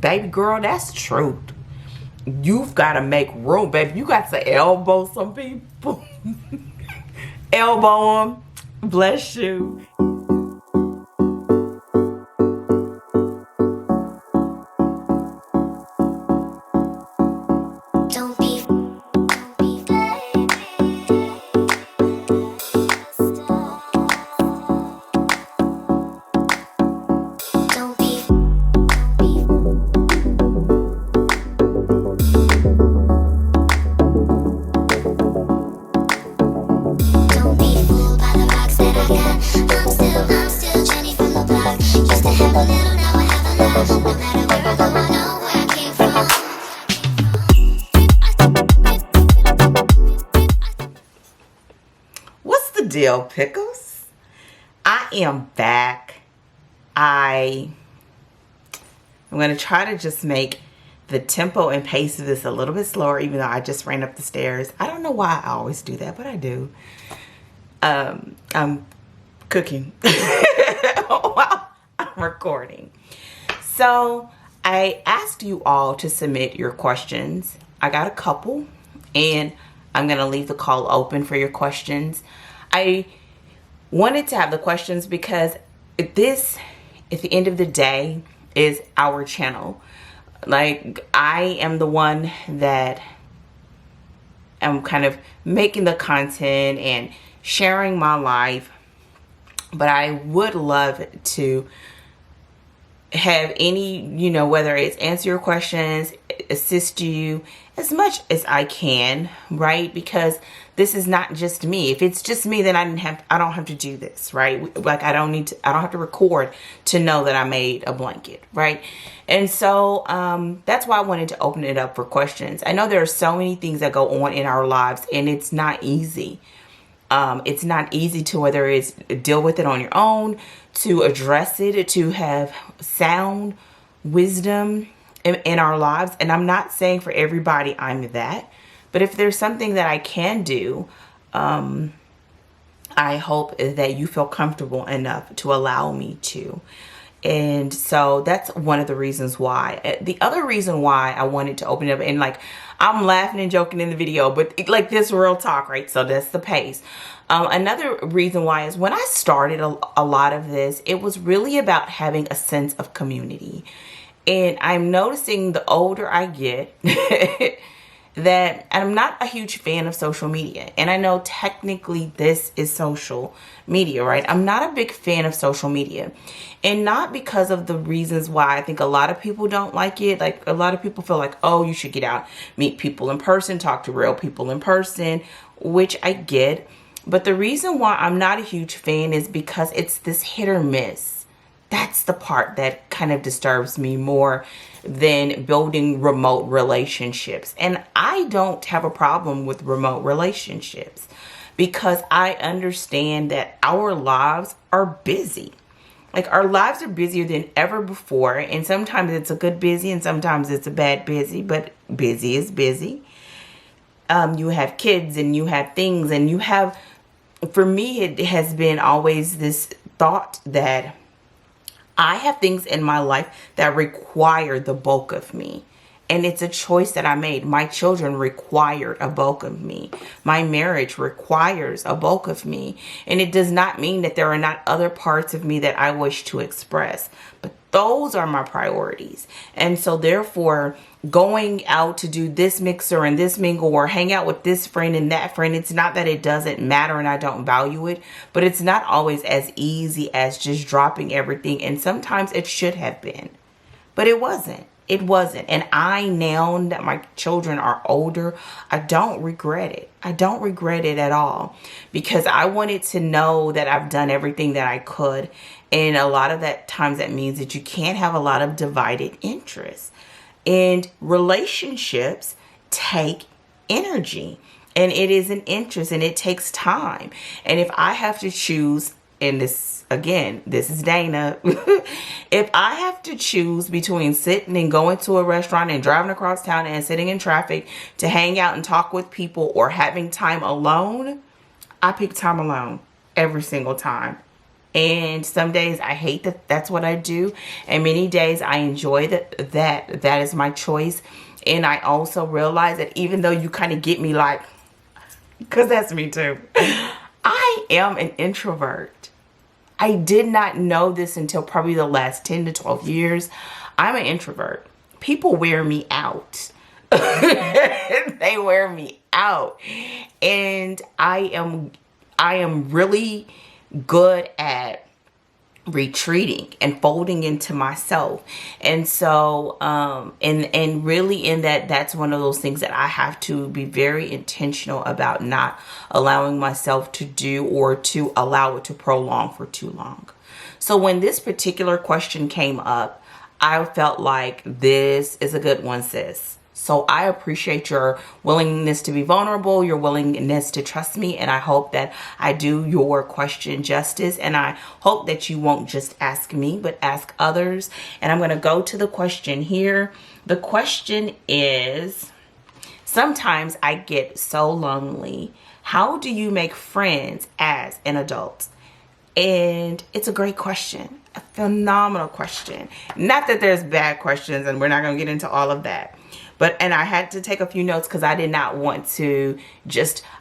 baby girl, that's truth. You've got to make room, baby. You got to elbow some people. Elbow them. Bless you. What's the deal, Pickles? I am back. I'm going to try to just make the tempo and pace of this a little bit slower, even though I just ran up the stairs. I don't know why I always do that, but I do. I'm cooking while I'm recording. So I asked you all to submit your questions. I got a couple, and I'm going to leave the call open for your questions. I wanted to have the questions because this, at the end of the day, is our channel. Like, I am the one that am kind of making the content and sharing my life, but I would love to have any, whether it's answer your questions, assist you as much as I can, right? Because this is not just me. If it's just me, then I don't have to do this, right? Like, I don't have to record to know that I made a blanket, right? And so that's why I wanted to open it up for questions. I know there are so many things that go on in our lives, and it's not easy. It's not easy to, whether it's deal with it on your own, to address it, to have sound wisdom in our lives. And I'm not saying for everybody I'm that, but if there's something that I can do, I hope that you feel comfortable enough to allow me to. And so that's one of the reasons why. The other reason why I wanted to open it up, and like, I'm laughing and joking in the video, but like, this real talk, right? So that's the pace. Another reason why is when I started a lot of this, it was really about having a sense of community. And I'm noticing the older I get that I'm not a huge fan of social media. And I know technically this is social media, right? I'm not a big fan of social media. And not because of the reasons why I think a lot of people don't like it. Like, a lot of people feel like, oh, you should get out, meet people in person, talk to real people in person, which I get. But the reason why I'm not a huge fan is because it's this hit or miss. That's the part that kind of disturbs me more than building remote relationships. And I don't have a problem with remote relationships because I understand that our lives are busy. Like, our lives are busier than ever before. And sometimes it's a good busy and sometimes it's a bad busy, but busy is busy. You have kids and you have things, and you have, for me, it has been always this thought that I have things in my life that require the bulk of me. And it's a choice that I made. My children required a bulk of me. My marriage requires a bulk of me. And it does not mean that there are not other parts of me that I wish to express. But those are my priorities. And so therefore, going out to do this mixer and this mingle or hang out with this friend and that friend, it's not that it doesn't matter and I don't value it, but it's not always as easy as just dropping everything. And sometimes it should have been, but it wasn't. It wasn't. And I, now that my children are older, I don't regret it. I don't regret it at all, because I wanted to know that I've done everything that I could. And a lot of that times that means that you can't have a lot of divided interests. And relationships take energy, and it is an interest, and it takes time. And if I have to choose, and this, again, this is Dana. If I have to choose between sitting and going to a restaurant and driving across town and sitting in traffic to hang out and talk with people, or having time alone, I pick time alone every single time. And some days I hate that that's what I do. And many days I enjoy that is my choice. And I also realize that even though you kind of get me like, because that's me too, I am an introvert. I did not know this until probably the last 10 to 12 years. I'm an introvert. People wear me out. They wear me out. And I am really good at retreating and folding into myself. And so and really in that's one of those things that I have to be very intentional about, not allowing myself to do or to allow it to prolong for too long. So when this particular question came up, I felt like this is a good one, sis. So I appreciate your willingness to be vulnerable, your willingness to trust me, and I hope that I do your question justice, and I hope that you won't just ask me, but ask others. And I'm going to go to the question here. The question is, sometimes I get so lonely. How do you make friends as an adult? And it's a great question, a phenomenal question. Not that there's bad questions, and we're not going to get into all of that. And I had to take a few notes because I did not want to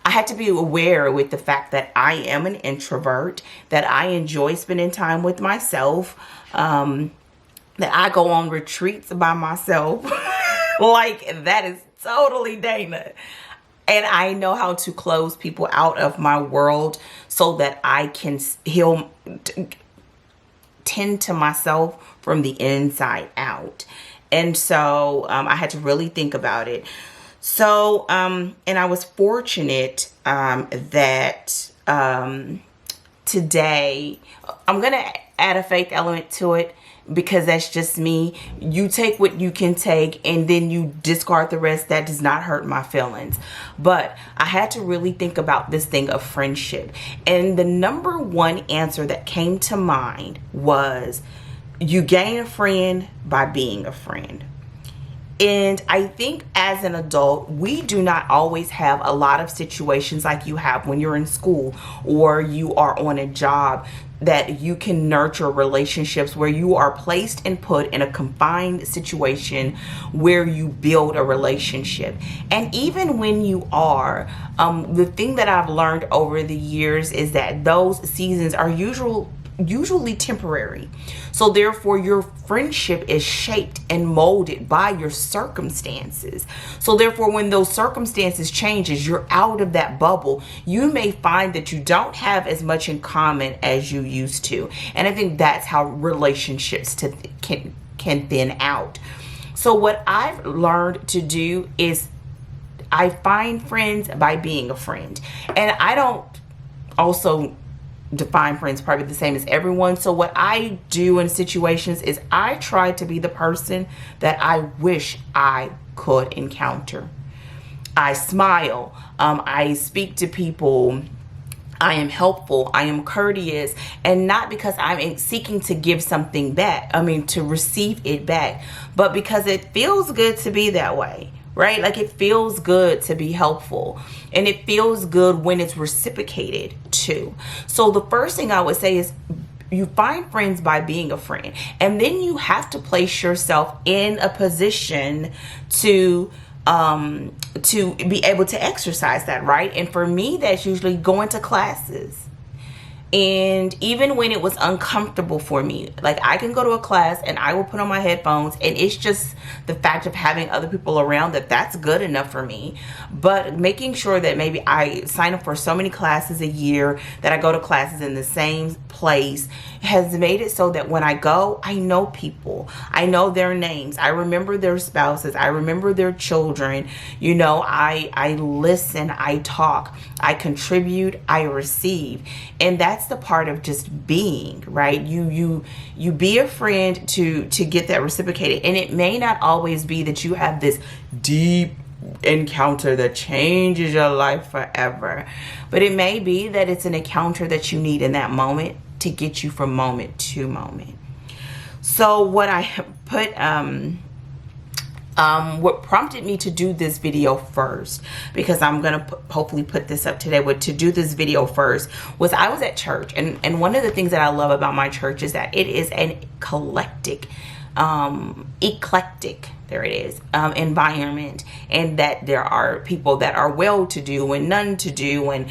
I had to be aware with the fact that I am an introvert, that I enjoy spending time with myself, that I go on retreats by myself. Like, that is totally Dana. And I know how to close people out of my world so that I can tend to myself from the inside out. And so I had to really think about it. So, and I was fortunate that today, I'm going to add a faith element to it because that's just me. You take what you can take and then you discard the rest. That does not hurt my feelings. But I had to really think about this thing of friendship. And the number one answer that came to mind was, you gain a friend by being a friend. And I think as an adult, we do not always have a lot of situations like you have when you're in school or you are on a job, that you can nurture relationships where you are placed and put in a confined situation where you build a relationship. And even when you are, the thing that I've learned over the years is that those seasons are usually temporary. So therefore your friendship is shaped and molded by your circumstances. So therefore when those circumstances changes, you're out of that bubble, you may find that you don't have as much in common as you used to. And I think that's how relationships can thin out. So what I've learned to do is I find friends by being a friend. And I don't also define friends probably the same as everyone. So what I do in situations is I try to be the person that I wish I could encounter. I smile. I speak to people. I am helpful. I am courteous. And not because I'm seeking to give something back. To receive it back. But because it feels good to be that way. Right? Like, it feels good to be helpful, and it feels good when it's reciprocated too. So the first thing I would say is you find friends by being a friend, and then you have to place yourself in a position to be able to exercise that, right? And for me, that's usually going to classes. And even when it was uncomfortable for me, like, I can go to a class and I will put on my headphones, and it's just the fact of having other people around that's good enough for me. But making sure that maybe I sign up for so many classes a year, that I go to classes in the same place, has made it so that when I go, I know people. I know their names. I remember their spouses. I remember their children. I listen, I talk, I contribute, I receive. And that's the part of just being, right? You be a friend to get that reciprocated. And it may not always be that you have this deep encounter that changes your life forever, but it may be that it's an encounter that you need in that moment to get you from moment to moment. So what I put what prompted me to do this video first, because I'm gonna hopefully put this up today, but to do this video first was I was at church, and one of the things that I love about my church is that it is an eclectic, there it is, environment, and that there are people that are well-to-do and none-to-do, and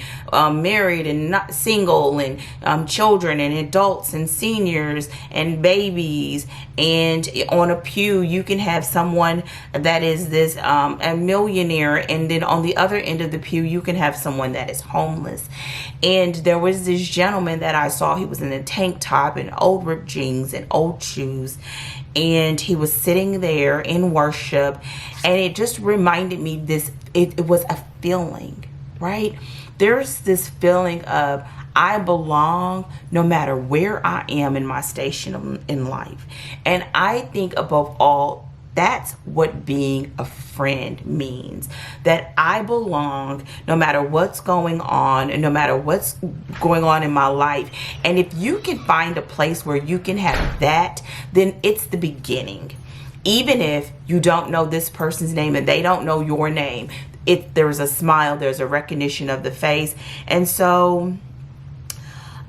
married and not single, and children and adults and seniors and babies. And on a pew you can have someone that is this a millionaire, and then on the other end of the pew you can have someone that is homeless. And there was this gentleman that I saw. He was in a tank top and old ripped jeans and old shoes, and he was sitting there in worship, and it just reminded me this, it was a feeling, right? There's this feeling of I belong no matter where I am in my station in life. And I think above all, that's what being a friend means, that I belong no matter what's going on and no matter what's going on in my life. And if you can find a place where you can have that, then it's the beginning. Even if you don't know this person's name and they don't know your name, there's a smile, there's a recognition of the face. And so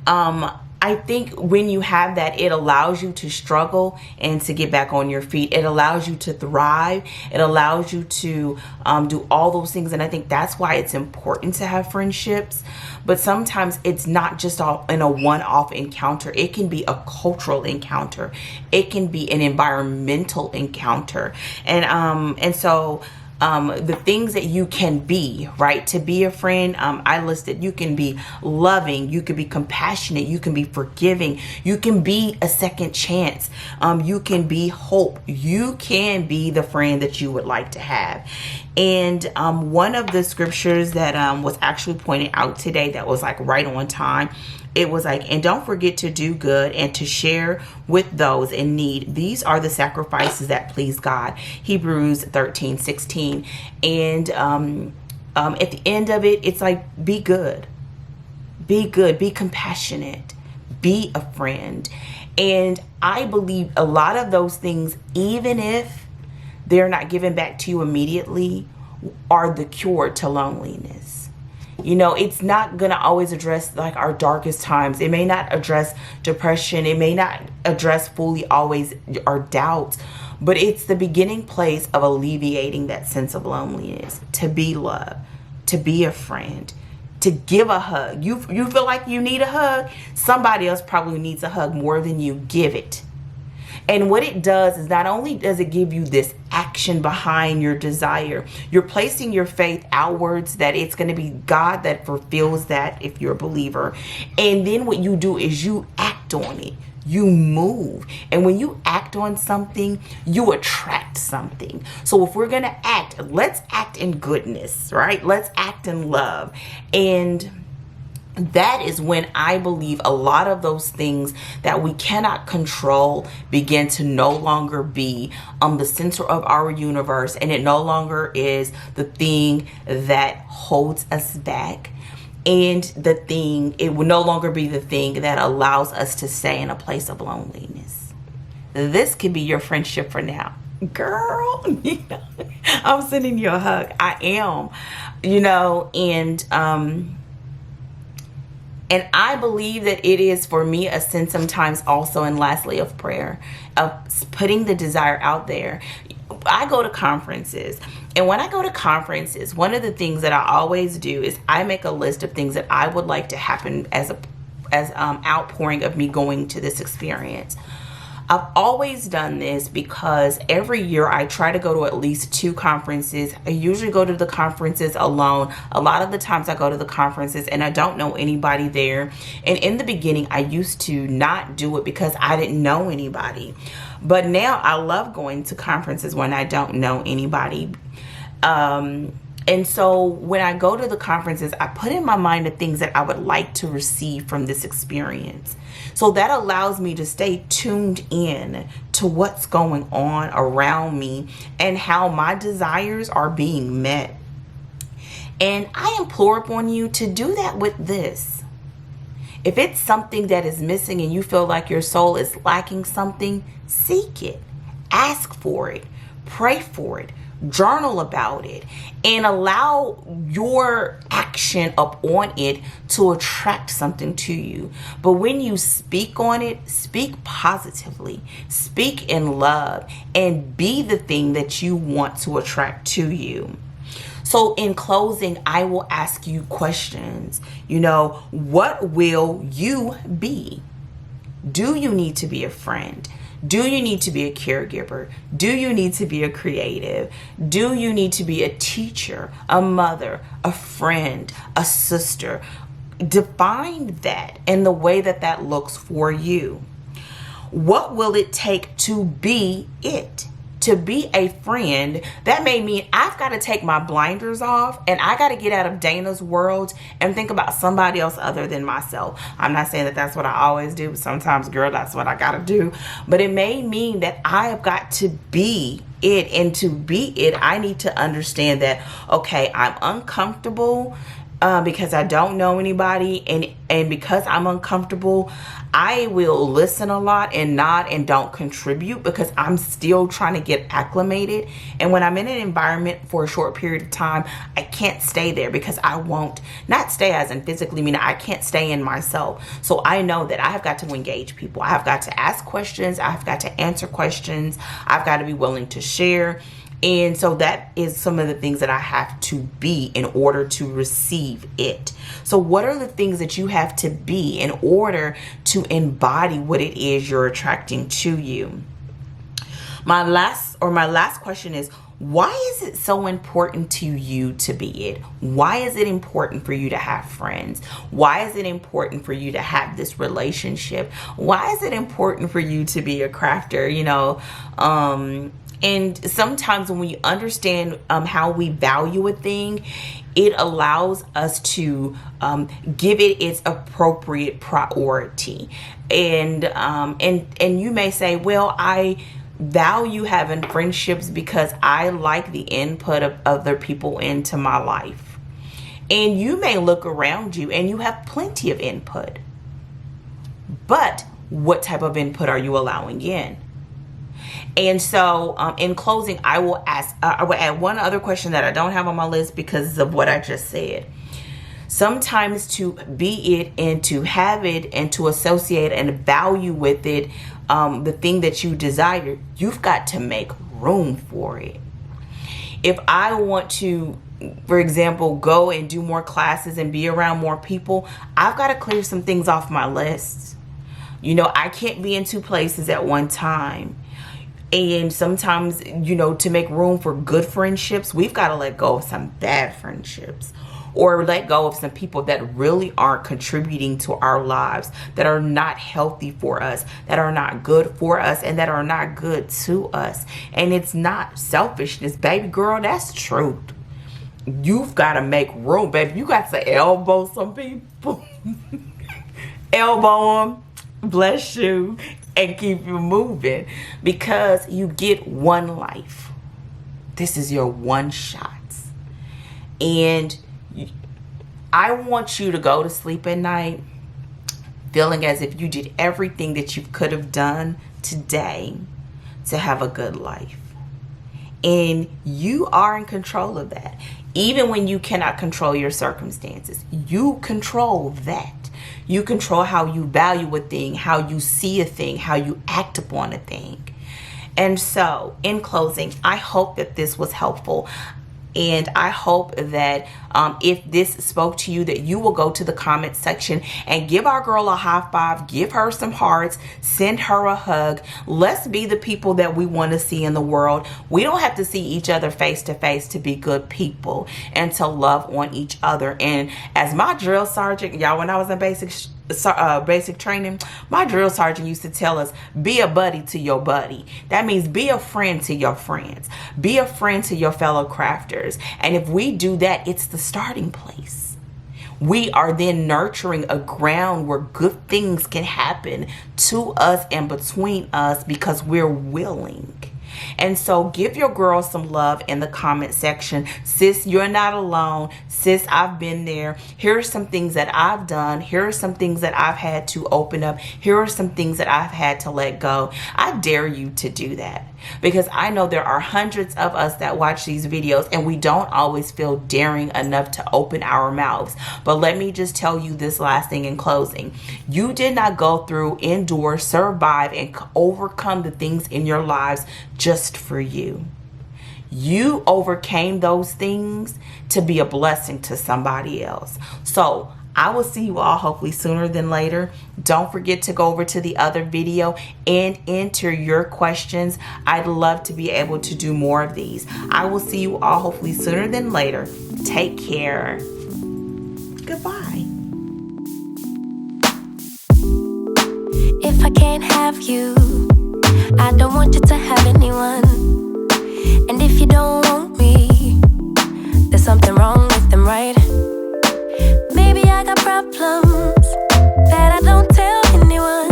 I think when you have that, it allows you to struggle and to get back on your feet. It allows you to thrive. It allows you to do all those things. And I think that's why it's important to have friendships. But sometimes it's not just all in a one-off encounter. It can be a cultural encounter. It can be an environmental encounter. And so the things that you can be, right? To be a friend, I listed, you can be loving, you can be compassionate, you can be forgiving, you can be a second chance, you can be hope, you can be the friend that you would like to have. And one of the scriptures that was actually pointed out today that was like right on time, it was like, and don't forget to do good and to share with those in need. These are the sacrifices that please God. Hebrews 13:16. And at the end of it, it's like, be good, be compassionate, be a friend. And I believe a lot of those things, even if they're not given back to you immediately, are the cure to loneliness. You know, it's not going to always address like our darkest times. It may not address depression. It may not address fully always our doubts, but it's the beginning place of alleviating that sense of loneliness, to be loved, to be a friend, to give a hug. You feel like you need a hug. Somebody else probably needs a hug more than you. Give it. And what it does is not only does it give you this action behind your desire, you're placing your faith outwards that it's going to be God that fulfills that if you're a believer. And then what you do is you act on it. You move. And when you act on something, you attract something. So if we're going to act, let's act in goodness, right? Let's act in love. And that is when I believe a lot of those things that we cannot control begin to no longer be the center of our universe, and it no longer is the thing that holds us back. And it will no longer be the thing that allows us to stay in a place of loneliness. This could be your friendship for now. Girl, I'm sending you a hug. I am, and I believe that it is for me a sense sometimes also, and lastly, of prayer, of putting the desire out there. I go to conferences, and when I go to conferences, one of the things that I always do is I make a list of things that I would like to happen as outpouring of me going to this experience. I've always done this because every year I try to go to at least 2 conferences. I usually go to the conferences alone. A lot of the times I go to the conferences and I don't know anybody there. And in the beginning, I used to not do it because I didn't know anybody. But now I love going to conferences when I don't know anybody. And so when I go to the conferences, I put in my mind the things that I would like to receive from this experience. So that allows me to stay tuned in to what's going on around me and how my desires are being met. And I implore upon you to do that with this. If it's something that is missing and you feel like your soul is lacking something, seek it. Ask for it. Pray for it. Journal about it and allow your action up on it to attract something to you. But when you speak on it, speak positively, speak in love, and be the thing that you want to attract to you. So in closing, I will ask you questions. What will you be? Do you need to be a friend? Do you need to be a caregiver? Do you need to be a creative? Do you need to be a teacher, a mother, a friend, a sister? Define that in the way that looks for you. What will it take to be it? To be a friend, that may mean I've got to take my blinders off and I got to get out of Dana's world and think about somebody else other than myself. I'm not saying that that's what I always do, but sometimes, girl, that's what I got to do. But it may mean that I have got to be it, and to be it, I need to understand that, okay, I'm uncomfortable because I don't know anybody, and because I'm uncomfortable, I will listen a lot and nod and don't contribute because I'm still trying to get acclimated. And when I'm in an environment for a short period of time, I can't stay there because I won't, not stay as in physically, meaning I can't stay in myself. So I know that I have got to engage people. I have got to ask questions. I have got to answer questions. I've got to be willing to share. And so that is some of the things that I have to be in order to receive it. So what are the things that you have to be in order to embody what it is you're attracting to you? My last question is, why is it so important to you to be it? Why is it important for you to have friends? Why is it important for you to have this relationship? Why is it important for you to be a crafter? And sometimes when we understand how we value a thing, it allows us to give it its appropriate priority. And you may say, well, I value having friendships because I like the input of other people into my life. And you may look around you and you have plenty of input. But what type of input are you allowing in? And so in closing, I will add one other question that I don't have on my list because of what I just said. Sometimes to be it and to have it and to associate and value with it, the thing that you desire, you've got to make room for it. If I want to, for example, go and do more classes and be around more people, I've got to clear some things off my list. I can't be in two places at one time. And sometimes, to make room for good friendships, we've got to let go of some bad friendships, or let go of some people that really aren't contributing to our lives, that are not healthy for us, that are not good for us, and that are not good to us. And it's not selfishness, baby girl, that's truth. You've got to make room, baby. You got to elbow some people. Elbow them, bless you, and keep you moving, because you get one life. This is your one shot. And I want you to go to sleep at night feeling as if you did everything that you could have done today to have a good life. And you are in control of that. Even when you cannot control your circumstances, you control that. You control how you value a thing, how you see a thing, how you act upon a thing. And so, in closing, I hope that this was helpful. And I hope that if this spoke to you, that you will go to the comment section and give our girl a high five, give her some hearts, send her a hug. Let's be the people that we want to see in the world. We don't have to see each other face to face to be good people and to love on each other. And as my drill sergeant, y'all, when I was in basic training, my drill sergeant used to tell us, be a buddy to your buddy. That means be a friend to your friends, be a friend to your fellow crafters. And if we do that, it's the starting place. We are then nurturing a ground where good things can happen to us and between us because we're willing. And so give your girl some love in the comment section. Sis, you're not alone. Sis, I've been there. Here are some things that I've done. Here are some things that I've had to open up. Here are some things that I've had to let go. I dare you to do that, because I know there are hundreds of us that watch these videos and we don't always feel daring enough to open our mouths. But let me just tell you this last thing in closing. You did not go through, endure, survive, and overcome the things in your lives just for you. You overcame those things to be a blessing to somebody else. So I will see you all hopefully sooner than later. Don't forget to go over to the other video and enter your questions. I'd love to be able to do more of these. I will see you all hopefully sooner than later. Take care. Goodbye. If I can't have you, I don't want you to have anyone. And if you don't want me, there's something wrong with them, right? Maybe I got problems that I don't tell anyone.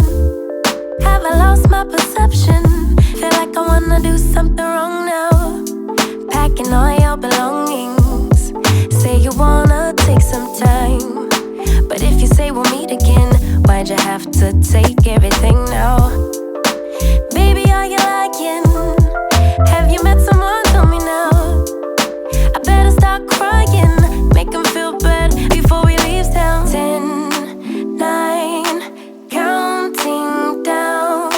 Have I lost my perception? Feel like I wanna do something wrong now. Packing all your belongings. Say you wanna take some time, but if you say we'll meet again, why'd you have to take everything now? Baby, are you lying? Have you met someone? Tell me now. I better start crying, make him feel bad before we leave town. 10, 9, counting down,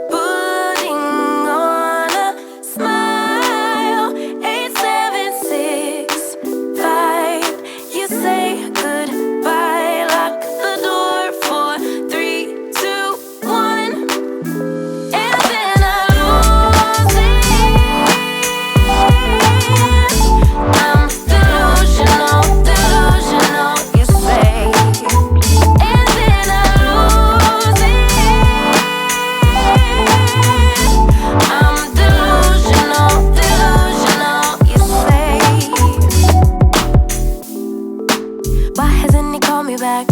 putting on a smile. 8, 7, 6, 5. You say goodbye, lock the door for 3, 2, 1, and then I lose it. I'm delusional, delusional, you say, and then I lose it. I'm delusional, delusional, you say. Why hasn't he called me back?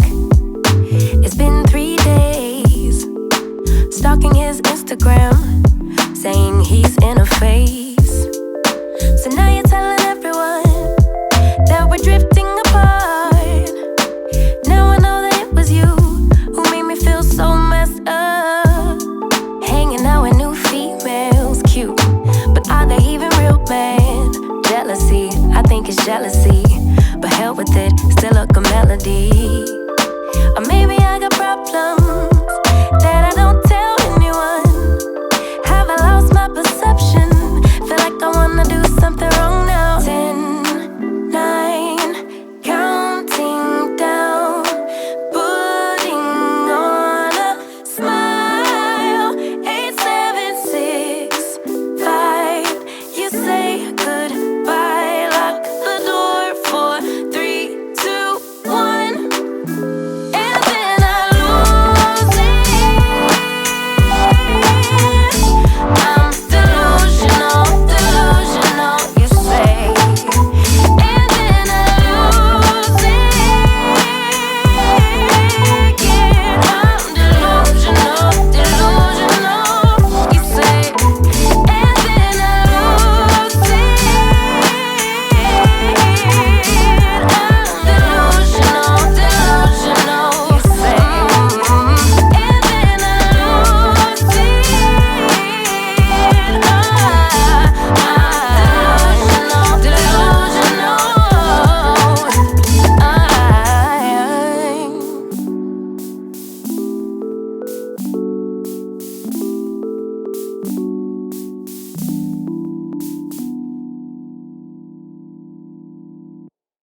It's been 3 days. Stalking his Instagram, saying he's in a phase. So now you're telling everyone that we're drifting apart. Now I know that it was you who made me feel so messed up. Hanging out with new females, cute, but are they even real, man? Jealousy, I think it's jealousy, but hell with it, still a good melody. Or maybe I got problems that